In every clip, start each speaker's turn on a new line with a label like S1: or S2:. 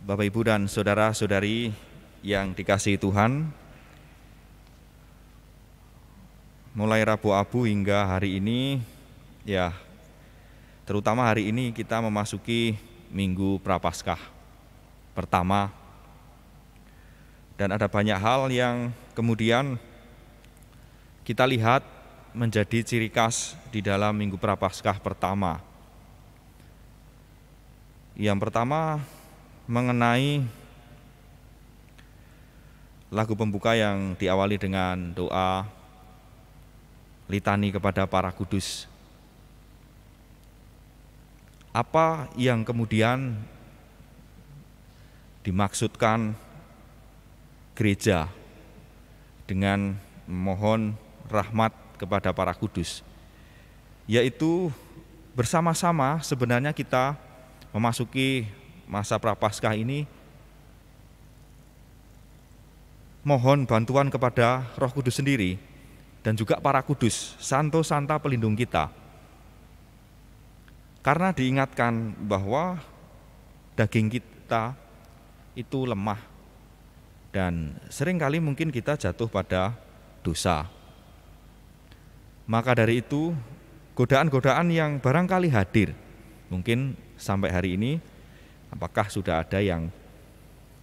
S1: Bapak, Ibu, dan saudara-saudari yang dikasihi Tuhan, mulai Rabu Abu hingga hari ini, terutama hari ini kita memasuki Minggu Prapaskah pertama, dan ada banyak hal yang kemudian kita lihat menjadi ciri khas di dalam Minggu Prapaskah pertama. Yang pertama mengenai lagu pembuka yang diawali dengan doa litani kepada para kudus. Apa yang kemudian dimaksudkan gereja dengan memohon rahmat kepada para kudus? Yaitu bersama-sama sebenarnya kita memasuki masa Prapaskah ini mohon bantuan kepada Roh Kudus sendiri dan juga para kudus, santo santa pelindung kita. Karena diingatkan bahwa daging kita itu lemah dan seringkali mungkin kita jatuh pada dosa. Maka dari itu godaan-godaan yang barangkali hadir, mungkin sampai hari ini, apakah sudah ada yang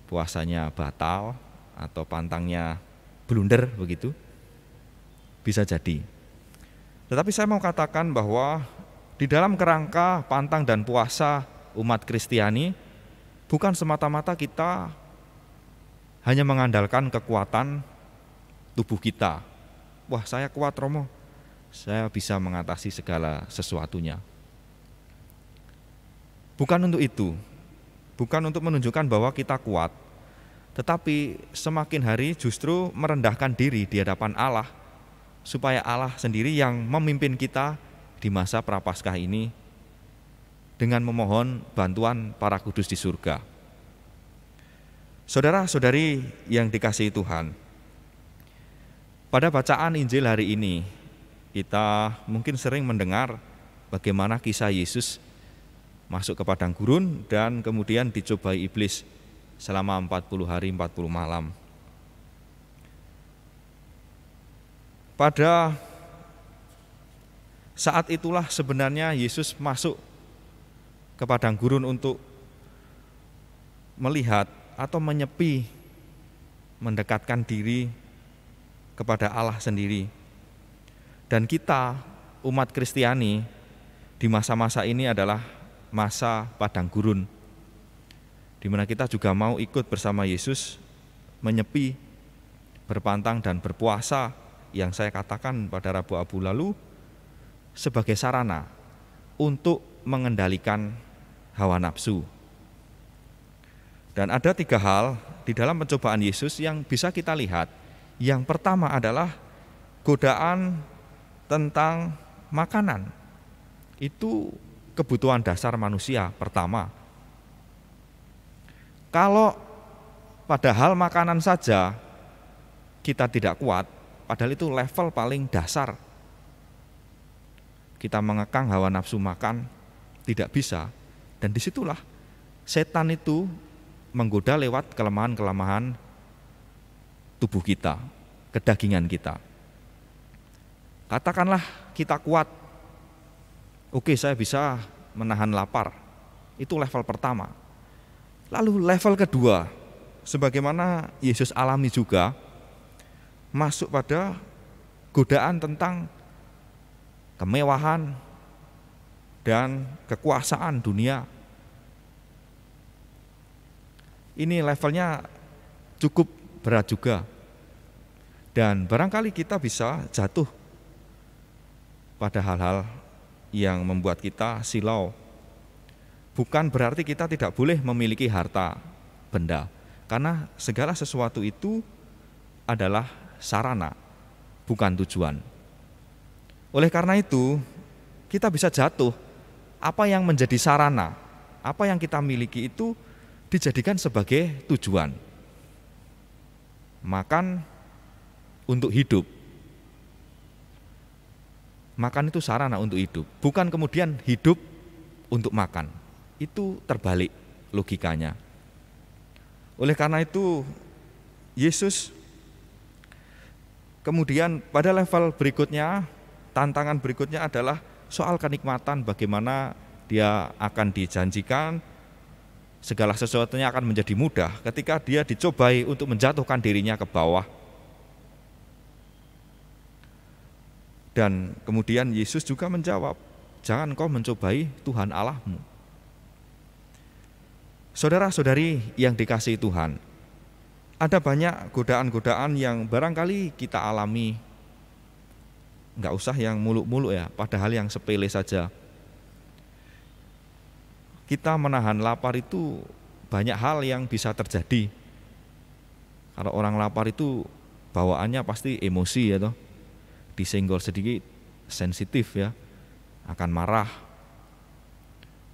S1: puasanya batal atau pantangnya blunder begitu? Bisa jadi. Tetapi saya mau katakan bahwa di dalam kerangka pantang dan puasa umat Kristiani, bukan semata-mata kita hanya mengandalkan kekuatan tubuh kita. Wah, saya kuat Romo, saya bisa mengatasi segala sesuatunya. Bukan untuk itu, bukan untuk menunjukkan bahwa kita kuat, tetapi semakin hari justru merendahkan diri di hadapan Allah, supaya Allah sendiri yang memimpin kita di masa Prapaskah ini dengan memohon bantuan para kudus di surga. Saudara-saudari yang dikasihi Tuhan, pada bacaan Injil hari ini kita mungkin sering mendengar bagaimana kisah Yesus masuk ke padang gurun dan kemudian dicobai iblis selama 40 hari 40 malam. Pada saat itulah sebenarnya Yesus masuk ke padang gurun untuk melihat atau menyepi, mendekatkan diri kepada Allah sendiri. Dan kita, umat Kristiani, di masa-masa ini adalah masa padang gurun, di mana kita juga mau ikut bersama Yesus menyepi, berpantang dan berpuasa, yang saya katakan pada Rabu Abu lalu sebagai sarana untuk mengendalikan hawa nafsu. Dan ada 3 hal di dalam pencobaan Yesus yang bisa kita lihat. Yang pertama adalah godaan tentang makanan. Itu kebutuhan dasar manusia pertama. Kalau pada hal makanan saja kita tidak kuat, padahal itu level paling dasar, kita mengekang hawa nafsu makan tidak bisa. Dan disitulah setan itu menggoda lewat kelemahan-kelemahan tubuh kita, kedagingan kita. Katakanlah kita kuat, oke, saya bisa menahan lapar, itu level pertama. Lalu level kedua, sebagaimana Yesus alami juga, masuk pada godaan tentang kemewahan dan kekuasaan dunia. Ini levelnya cukup berat juga. Dan barangkali kita bisa jatuh pada hal-hal yang membuat kita silau. Bukan berarti kita tidak boleh memiliki harta benda, karena segala sesuatu itu adalah sarana, bukan tujuan. Oleh karena itu, kita bisa jatuh. Apa yang menjadi sarana, apa yang kita miliki itu dijadikan sebagai tujuan. Makan untuk hidup. Makan itu sarana untuk hidup, bukan kemudian hidup untuk makan. Itu terbalik logikanya. Oleh karena itu Yesus kemudian pada level berikutnya, tantangan berikutnya adalah soal kenikmatan, bagaimana dia akan dijanjikan segala sesuatunya akan menjadi mudah ketika dia dicobai untuk menjatuhkan dirinya ke bawah. Dan kemudian Yesus juga menjawab, jangan kau mencobai Tuhan Allahmu. Saudara-saudari yang dikasihi Tuhan, ada banyak godaan-godaan yang barangkali kita alami. Enggak usah yang muluk-muluk ya, padahal yang sepele saja. Kita menahan lapar itu banyak hal yang bisa terjadi. Kalau orang lapar itu bawaannya pasti emosi ya toh. Disenggol sedikit sensitif ya, akan marah,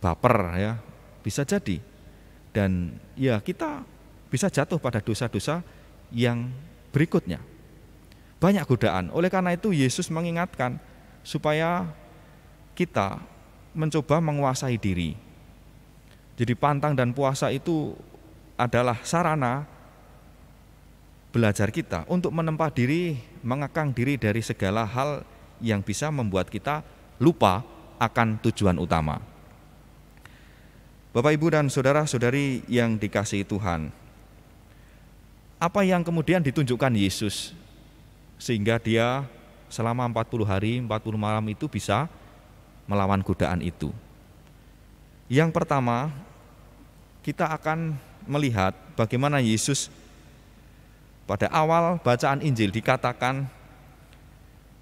S1: baper ya, bisa jadi. Dan ya kita bisa jatuh pada dosa-dosa yang berikutnya. Banyak godaan. Oleh karena itu Yesus mengingatkan supaya kita mencoba menguasai diri. Jadi pantang dan puasa itu adalah sarana belajar kita untuk menempa diri, mengekang diri dari segala hal yang bisa membuat kita lupa akan tujuan utama. Bapak, Ibu, dan saudara-saudari yang dikasihi Tuhan, apa yang kemudian ditunjukkan Yesus sehingga dia selama 40 hari, 40 malam itu bisa melawan godaan itu? Yang pertama, kita akan melihat bagaimana Yesus pada awal bacaan Injil dikatakan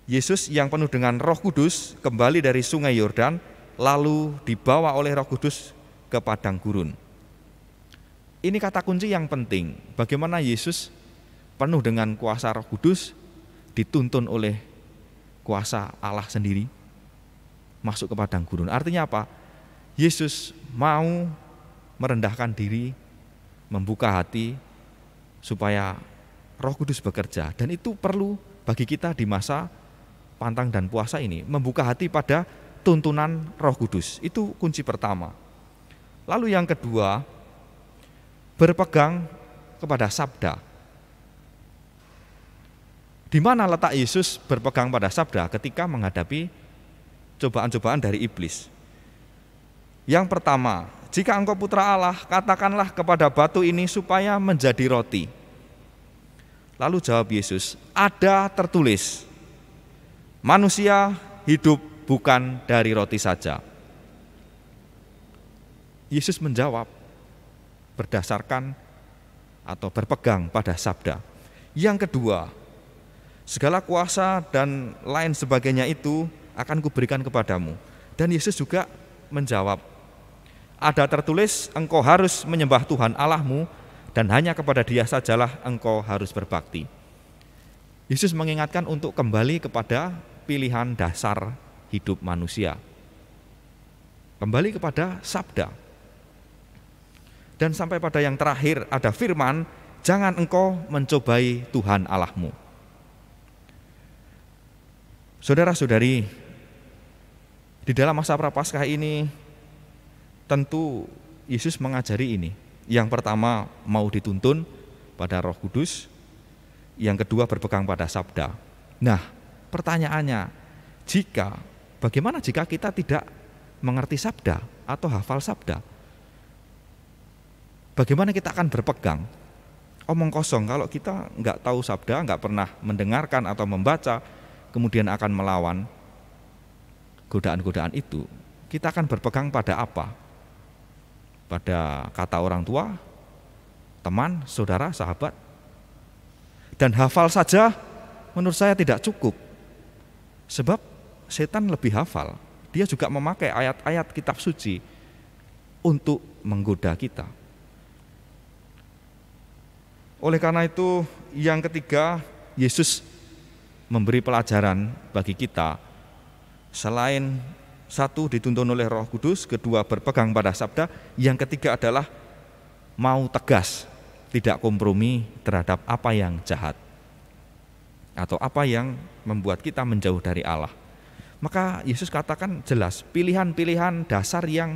S1: Yesus yang penuh dengan Roh Kudus kembali dari sungai Yordan lalu dibawa oleh Roh Kudus ke padang gurun. Ini kata kunci yang penting, bagaimana Yesus penuh dengan kuasa Roh Kudus dituntun oleh kuasa Allah sendiri masuk ke padang gurun. Artinya apa? Yesus mau merendahkan diri, membuka hati supaya Roh Kudus bekerja, dan itu perlu bagi kita di masa pantang dan puasa ini, membuka hati pada tuntunan Roh Kudus. Itu kunci pertama. Lalu yang kedua, berpegang kepada sabda. Di mana letak Yesus berpegang pada sabda ketika menghadapi cobaan-cobaan dari iblis? Yang pertama, jika engkau putra Allah, katakanlah kepada batu ini supaya menjadi roti. Lalu jawab Yesus, ada tertulis, manusia hidup bukan dari roti saja. Yesus menjawab berdasarkan atau berpegang pada sabda. Yang kedua, segala kuasa dan lain sebagainya itu akan kuberikan kepadamu. Dan Yesus juga menjawab, ada tertulis, engkau harus menyembah Tuhan Allahmu dan hanya kepada Dia sajalah engkau harus berbakti. Yesus mengingatkan untuk kembali kepada pilihan dasar hidup manusia. Kembali kepada sabda. Dan sampai pada yang terakhir ada firman, jangan engkau mencobai Tuhan Allahmu. Saudara-saudari, di dalam masa Prapaskah ini tentu Yesus mengajari ini. Yang pertama, mau dituntun pada Roh Kudus. Yang kedua, berpegang pada sabda. Nah, pertanyaannya, bagaimana jika kita tidak mengerti sabda atau hafal sabda? Bagaimana kita akan berpegang? Omong kosong, kalau kita nggak tahu sabda, nggak pernah mendengarkan atau membaca, kemudian akan melawan godaan-godaan itu, kita akan berpegang pada apa? Pada kata orang tua, teman, saudara, sahabat. Dan hafal saja menurut saya tidak cukup. Sebab setan lebih hafal. Dia juga memakai ayat-ayat kitab suci untuk menggoda kita. Oleh karena itu, yang ketiga, Yesus memberi pelajaran bagi kita. Selain satu, dituntun oleh Roh Kudus, kedua, berpegang pada sabda, yang ketiga adalah mau tegas, tidak kompromi terhadap apa yang jahat atau apa yang membuat kita menjauh dari Allah. Maka Yesus katakan jelas pilihan-pilihan dasar yang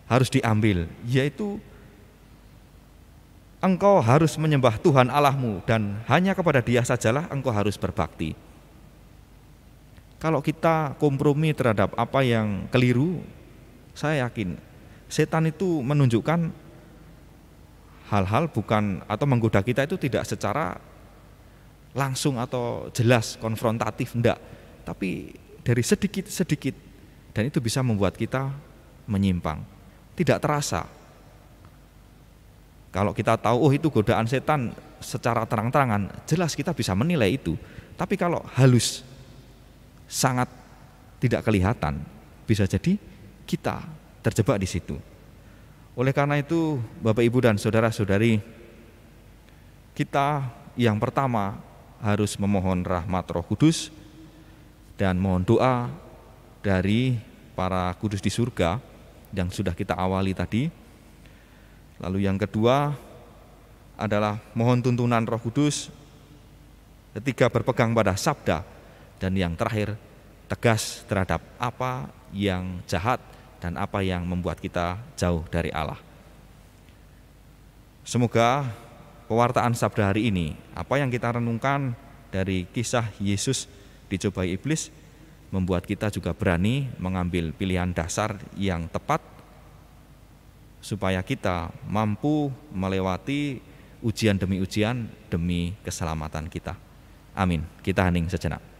S1: harus diambil, yaitu engkau harus menyembah Tuhan Allahmu dan hanya kepada Dia sajalah engkau harus berbakti. Kalau kita kompromi terhadap apa yang keliru, saya yakin setan itu menunjukkan hal-hal bukan atau menggoda kita itu tidak secara langsung atau jelas konfrontatif, enggak, tapi dari sedikit-sedikit, dan itu bisa membuat kita menyimpang, tidak terasa. Kalau kita tahu oh itu godaan setan secara terang-terangan, jelas kita bisa menilai itu. Tapi kalau halus, sangat tidak kelihatan, bisa jadi kita terjebak di situ. Oleh karena itu, Bapak Ibu dan saudara-saudari, kita yang pertama harus memohon rahmat Roh Kudus dan mohon doa dari para kudus di surga yang sudah kita awali tadi. Lalu yang kedua adalah mohon tuntunan Roh Kudus. Ketiga, berpegang pada sabda. Dan yang terakhir, tegas terhadap apa yang jahat dan apa yang membuat kita jauh dari Allah. Semoga pewartaan sabda hari ini, apa yang kita renungkan dari kisah Yesus dicobai iblis, membuat kita juga berani mengambil pilihan dasar yang tepat supaya kita mampu melewati ujian demi keselamatan kita. Amin. Kita hening sejenak.